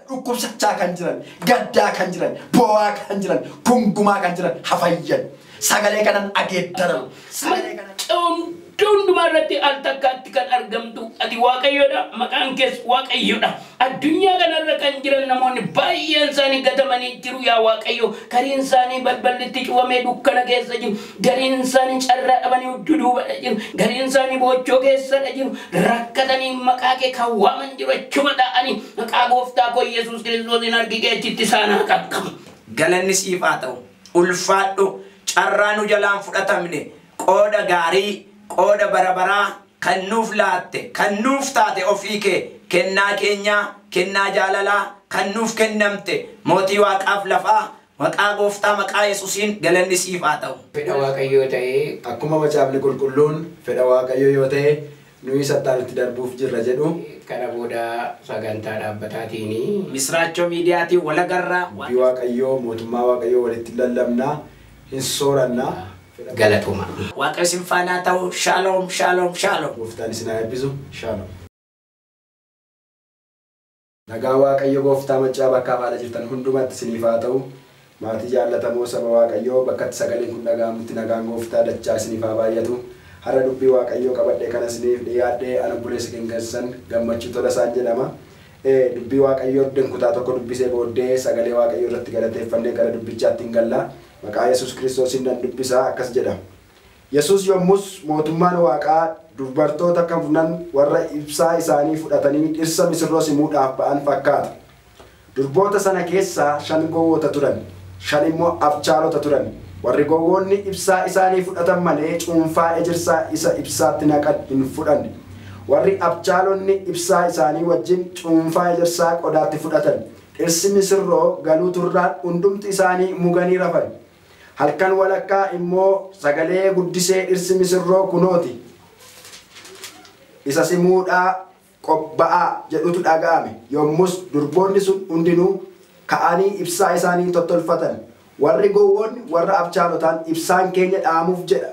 dhukkubsachaa kan jiran, gaddaa kan jiran, boo'aa kan jiran, gungumaa kan jiran hafayyan. Sagalee kanan ageeddaran. Sagalee kanan Tundumaa irratti al takkaatti kan argamtu ati waaqayyoodha, maqaan kees waaqayyoodha. Addunyaa kanarra kan jiran namoonni baay'een isaanii gatamanii jiru yaa waaqayyo. Gariin isaanii balballitti cufamee dukkana keessa jiru. Gariin isaanii carraa dhabanii duduubadha jiru. Gariin isaanii boochoo keessadha jiru. Rakkatanii maqaa kee kan waaman jiru achuma ta'anii maqaa gooftaa koo Yesuus Kiristoosiin argitee achitti isaan haa qaqqabu. Galanni siif haa ta'u. Ulfaadhu carraa nu jalaan fudhatamne qooda gaarii qooda barabaraa kan nuuf laatte kan nuuf taate ofii kee kennaa keenya kennaa jaalalaa kan nuuf kennamte mootii waaqaaf lafaa maqaa gooftaa maqaa Yesuusiin galanni siif haa ta'u. Fedha waaqayyoo ta'ee akkuma macaafni qulqulluun fedha waaqayyoo yoo ta'e nuyi sattaanitti darbuuf jirra jedhu kana booda sagantaa dhaabbataatiin Misraachoo miidiyaatiin walagarraa waaqayyoo mootummaa waaqayyoo walitti lallabnaa hin soorannaa. galatuma. Waaqa isin faanaa ta'u shalom shalom shalom. Gooftaan isin haa eebbisu. Shalom. Nagaa waaqayyo gooftaa maccaa bakka haala jirtan hundumatti isiniif haa ta'u. Maatii jaallatamoo saba waaqayyoo bakkatti sagaleen kun dhaga'amutti nagaan gooftaa dachaa isiniif haa baay'atu. Har'a dubbii waaqayyoo qabadhee kana isiniif dhiyaadhee ana buleessa qinqeessan gammachuu tola isaan jedhama. Dubbii waaqayyoo kutaa tokko dubbisee booddee sagalee waaqayyoo irratti galateeffannee gara dubbichaatti hin galla. Maqaa Yesuus Kiristoosiin nan dubbisaa akkas jedha. Yesuus yommus mootummaan waaqaa dubartoota kanan warra ibsaa isaanii fudhatanii dhirsa misirroo simuudhaaf ba'an fakkaata. Durboota sana keessaa 5 gowwoota turan, 5 immoo abchaalota turan. Warri gowwoonni ibsaa isaanii fudhatan malee cuunfaa ejersaa isa ibsaatti naqan hin fudhanne. Warri abchaalonni ibsaa isaanii wajjin cuunfaa ejersaa qodaatti fudhatan. Dhirsi misirroo galuu turraan hundumti isaanii muganii rafan. Halkan walakkaa immoo sagalee guddisee dhirsi misirroo kunooti isa simuudhaa qobba'aa jedhutu dhaga'ame. Yommus durboonni sun hundinuu ka'anii ibsaa isaanii tottolfatan. Warri gowwoonni warra abchaalotaan ibsaan keenya dhaamuuf jedha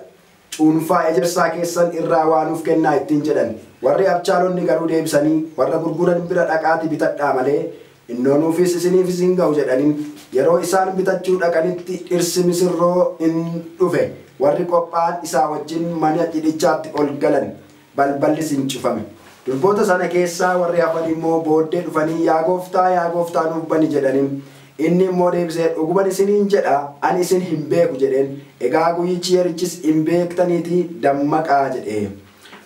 cuunfaa ejersaa keessan irraa waanuuf kennaa ittiin jedhan. Warri abchaalonni garuu deebisanii warra gurguran bira dhaqaatii bitadhaa malee innoonuufis isiniifis hin ga'u jedhaniin. Yeroo isaan bitachuu dhaqanitti dhirsi misirroo hin dhufe. Warri qophaa'an isaa wajjin mana cidhichaatti ol galan. Balballis hin cufame. Durboota sana keessaa warri hafan immoo booddee dhufanii yaa gooftaa nuuf bani jedhaniin. Inni immoo deebisee dhuguman isiniin jedha ani isin hin beeku jedheen. Egaa guyyichi yerichis hin beektaniitii dammaqaa jedhee.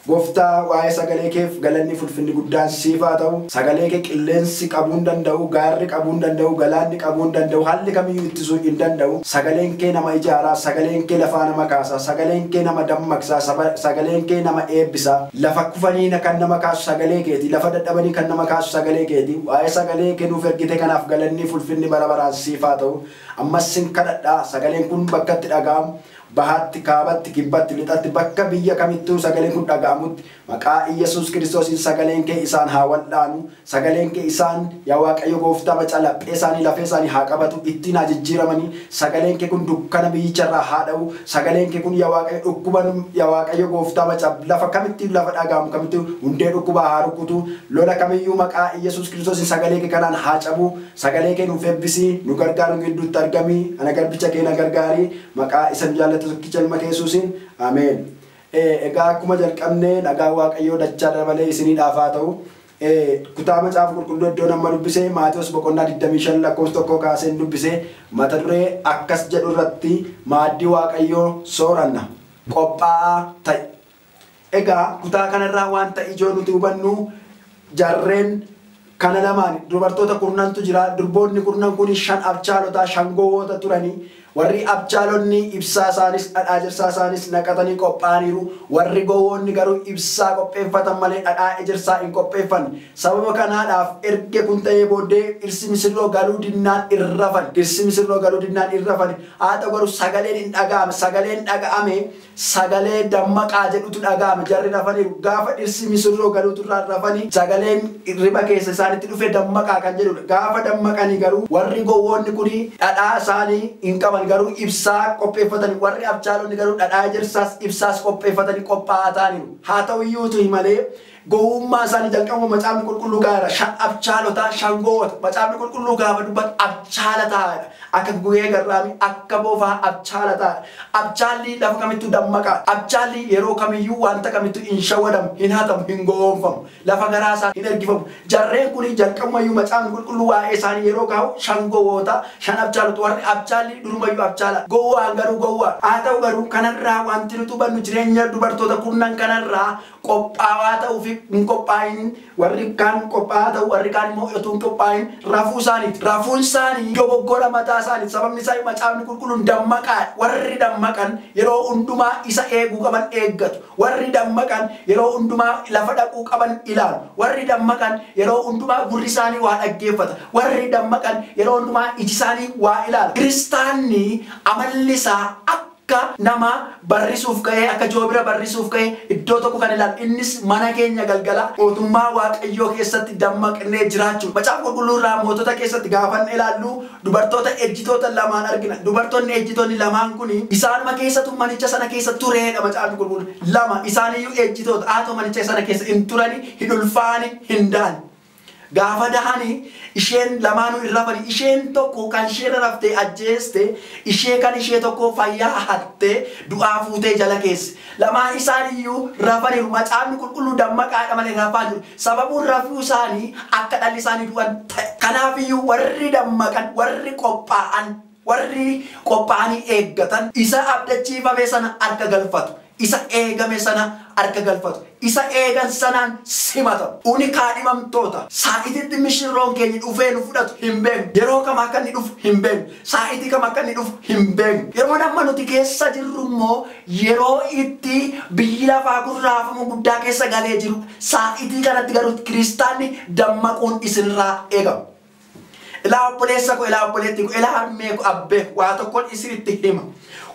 Gooftaa waa'ee sagalee keef galanni fulfinni guddaan siif haa ta'u. Sagalee kee qilleensi qabuu hin danda'u, gaarri qabuu hin danda'u, galaanni qabuu hin danda'u, haalli kamiyyuu ittisuu hin danda'u. Sagaleen kee nama ijaaraa, sagaleen kee lafaa nama kaasaa, sagaleen kee nama dammaqsaa, sagaleen kee nama eebbisaa. Lafa kufanii kan nama kaasu sagalee keeti, lafa dadhabanii kan nama kaasu sagalee keeti. Waa'ee sagalee kee nuuf ergite kanaaf galanni fulfinni bara baraan siif haa ta'u. Ammas sin kadhadhaa sagaleen kun bakkatti dhaga'amu. Bahatti kaabatti kibbatti lixatti bakka biyya kamittuu sagaleen kun dhaga'amutti maqaa Yesuus Kiristoosiin sagaleen kee isaan haa wal'aanu. Sagaleen kee isaan yaa waaqayyo gooftaa maca laphee isaanii lafee isaanii haa qabatu ittiin haa jijjiiramanii. Sagaleen kee kun dukkana biyyicharraa haa dha'u. Sagaleen kee kun yaa waaqayyo dhukkuban yaa waaqayyo gooftaa maca lafa kamittiin lafa dhaga'amu kamittuu hundee dhukkubaa haa rukutu. Lola kamiyyuu maqaa Yesuus Kiristoosiin sagalee kee kanaan haa cabu. Sagalee kee nuuf eebbisii nu gargaaru gidduutti argamii ana garbicha kee na gargaarii maqaa isa jaalatu tokkicha ilma Yesuusiin ameen. Egaa akkuma jalqabnee nagaa waaqayyoo dachaa dabalee isiniidhaaf haa ta'u. Kutaa macaafa qulqulluu iddoo nama dubbisee Maatewos boqonnaa 25 lakkoofsa 1 kaasee dubbisee mata duree akkas jedhu irratti maaddii waaqayyoo sooranna qophaa'aa ta'e. Egaa kutaa kanarraa wanta ijoo nuti hubannu jarreen kana lamaan dubartoota kurnantu jira. Durboonni kurnan kun 5 abchaalotaa 5 gowwoota turanii. Warri abchaalonni ibsaa isaanis dhadhaa ejersaa isaanis naqatanii qophaa'aniiru. Warri gowwoonni garuu ibsaa qopheeffatan malee dhadhaa ejersaa hin qopheeffanne. Sababa kanaadhaaf erga kun ta'ee booddee dhirsi misirroo galuu dinnaan irrafan. Dhirsi misirroo galuu dinnaan irrafan. Haa ta'u garuu sagaleen hin dhaga'ame. Sagaleen dhaga'ame sagalee dammaqaa jedhutu dhaga'ame. Jarri rafaniiru. Gaafa dhirsi misirroo galuutu irraa rafanii sagaleen riba keessa isaanitti dhufe dammaqaa kan jedhudha. Gaafa dammaqanii garuu warri gowwoonni kuni dhadhaa isaanii hin qaban. Garuu ibsaa qopheeffatanii warri abchaalonni garuu dhadhaa ejersaas ibsaas qopheeffatanii qophaa'aa ta'aniiru. Haa ta'u iyyuu malee gowummaa isaanii jalqabuma macaafni qulqulluu gaara shan abchaalotaa shangoota macaafni qulqulluu gaafa dubbat abchaalataadha akka guyee garraami akka boofaa abchaalataadha abchaalli lafa kamittuu dammaqa abchaalli yeroo kamiyyuu wanta kamittuu hin shawwadamu hin hatamu hin gowwoomfamu lafa garaasaa hin ergifamu jarreen kuni jalqabumayyuu macaafni qulqulluu waa'ee isaanii yeroo kaa'u shan gowwoota shan abchaalota warri abchaalli durumayyuu abchaala gowwaan garuu gowwaa haa ta'u garuu kanarraa wanti nuti hubannu jireenya dubartoota kurnan kanarraa qophaawaa ta'uu fi hin qophaa'in warri kaan qophaa'aa ta'u warri kaan immoo utuu hin qophaa'in rafuu isaaniiti rafuun isaanii dogoggora mataa isaaniiti sababni isaa macaafni qulqulluun dammaqaa warri dammaqan yeroo hundumaa isa eeguu qaban eeggatu warri dammaqan yeroo hundumaa lafa dhaquu qaban ilaalu warri dammaqan yeroo hundumaa gurri isaanii waa dhaggeeffata warri dammaqan yeroo hundumaa iji isaanii waa ilaala kiristaanni amalli isaa akka nama barrisuuf ka'ee akka joobira barrisuuf ka'ee iddoo tokko kan ilaalu innis mana keenya galgala mootummaa waaqayyoo keessatti dammaqnee jiraachuu macaafa qulqulluu irraa mootota keessatti gaafan ilaallu dubartoota ejjitoota lamaan argina dubartoonni ejjitoonni lamaan kun isaanuma keessatu manicha sana keessa tureedha macaafni qulqulluu lama isaaniyyuu ejjitoota haa ta'u manicha sana keessa hin turani hin ulfaani hin daani gaafa dahanii isheen lamaanuu irra fani isheen tokko kan ishee raftee ajjeeste ishee kan ishee tokko fayyaa hatte du'aa fuutee jala keesse lamaan isaaniyyuu rafaniiru macaafni qulqulluu dammaqaadha malee rafaa jiru sababuun rafuu isaanii akka dhalli isaanii du'an kanaafiyyuu warri dammaqan warri qophaa'anii eeggatan isa abdachiifame sana harka galfatu isa eegame sana harka galfatu isa eegan sanaan simatamu uni kaadhimamtoota saa'ititti mishirroon keenya dhufee nu fudhatu hin beeknu yeroo kam akka inni dhufu hin beeknu saa'itii kam akka inni dhufu hin beeknu yeroo amma nuti keessa jirru immoo yeroo itti biyyi lafaa gurraafamu guddaa keessa galee jiru saa'itii kanatti garuu kiristaanni dammaquun isinirraa eegamu ilaa obboleessa ko ilaa obboleetti ko ilaa harmee ko abbee waa tokkoon isinitti hima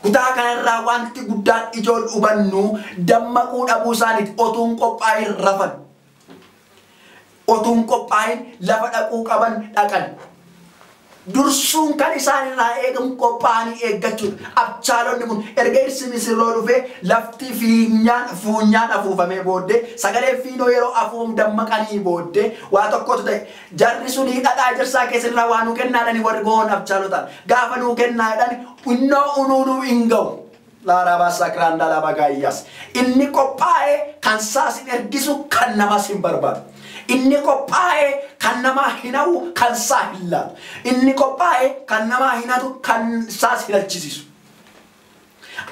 kutaa kanarraa wanti guddaan ijoon hubannu dammaquu dhabuu isaaniiti otuun qophaa'in rafan otuun qophaa'in lafa dhaquu qaban dhaqan dursuun kan isaanirraa eegamu qophaa'anii eeggachuudha abchaalonni kun erga irsi misirroo dhufee lafti fuunyaan afuufamee booddee sagalee fiinoo yeroo afuufam dammaqanii booddee waa tokkotu ta'e jarri sunii dhadhaa jirsaa keessirraa waa nuu kennaadhani warri goon abchaalotaan gaafa nuu kennaadhani innoo unuunuu hin ga'u laarabaa sakraandaa laba gaayyaas inni qophaa'ee kan saasin ergisu kan namas hin barbaadu inni qophaa'ee kan namaa hin hawwu kan saa hin laatu inni qophaa'ee kan namaa hin hatu kan saas hin achisiisu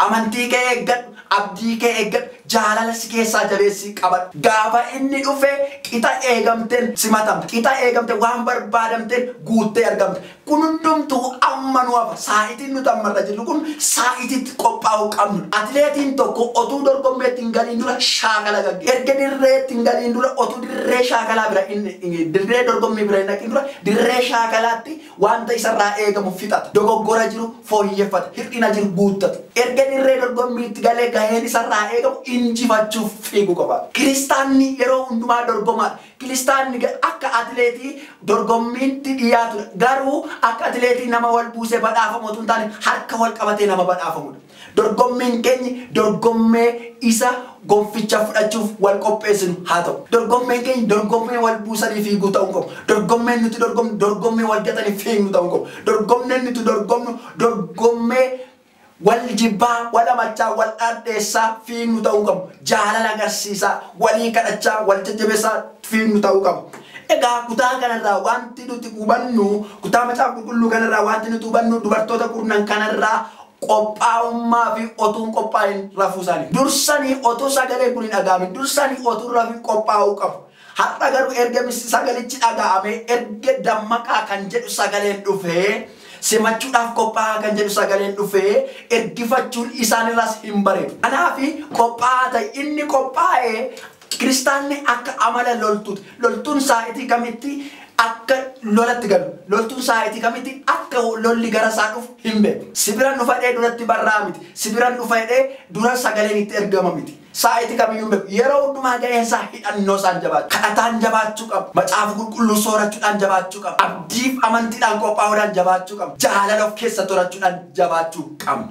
amantii kee eeggadhu abdii kee eeggadhu jaalala si keessaa jabeessii qabadhu gaafa inni dhufe qixa eegamteen simatamte qixa eegamte waan barbaadamteen guuttee argamte kun hundumtuu amma nu hafa saa'itiin nuti ammarra jirru kun saa'itiitti qophaa'uu qabnu atileetiin tokko otuu dorgommeetti hin galiin dura shaakala gaggeessa erga dirreetti hin galiin dura otuu dirree shaakalaa bira dirree dorgommii bira hin dhaqin dura dirree shaakalaatti wanta isarraa eegamu fixata dogoggora jiru fooyyeffata hir'ina jiru guuttata erga dirree dorgommiitti galee gaheen isarraa eegamu injifachuuf fiiguu qaba kiristaanni yeroo hundumaa dorgomaadha kiristaanni akka atileetii dorgommiitti dhiyaatu garuu akka atileetii nama wal buusee badhaafamu otoo hin taane harka wal qabatee nama badhaafamudha dorgommiin keenya dorgommee isa gonficha fudhachuuf wal qopheessinu haa ta'u dorgommeen keenya dorgommee wal buusanii fiiguu ta'uu qabu dorgommeen nuti dorgomnu dorgommee wal gatanii fiignu ta'uu qabu dorgommeen nuti dorgomnu dorgommee wal jibbaa wal amachaa wal addeessaa fiignu ta'uu qabu jaalala agarsiisaa walii kadhachaa wal jajjabeessaa fiignu ta'uu qabu egaa kutaa kanarraa wanti nuti hubannu kutaa macaafa qulqulluu kanarraa wanti nuti hubannu dubartoota kurnan kanarraa qophaa'ummaa fi otuun qophaa'in rafuu isaanii dursanii otuu sagalee kun hin dhaga'amin dursanii otuu rafuu qophaa'uu qabu har'a garuu erga sagalichi dhaga'ame erga dammaqaa kan jedhu sagaleen dhufee simachuudhaaf qophaa'aa kan jedhu sagaleen dhufee ergifachuun isaanirraas hin bareedu kanaafi qophaa'aa ta'e inni qophaa'ee kiristaanni akka amala loltuun saa'itii kamitti akka lolatti galu loltuun saa'itii kamitti akka lolli gara isaa dhufu hin beeku sibiran dhufa dhee duratti barraa miti sibiran dhufa dhee dura sagaleen itti ergama miti saa'itii kamiyyuu hin beeku yeroo hundumaa ga'eensaa hidhannoo isaan jabaachuu kadhataan jabaachuu qabu macaafa qulqulluu soorachuudhaan jabaachuu qabu abdiif amantiidhaan qophaa'uudhaan jabaachuu qabu jaalala of keessa torachuudhaan jabaachuu qabu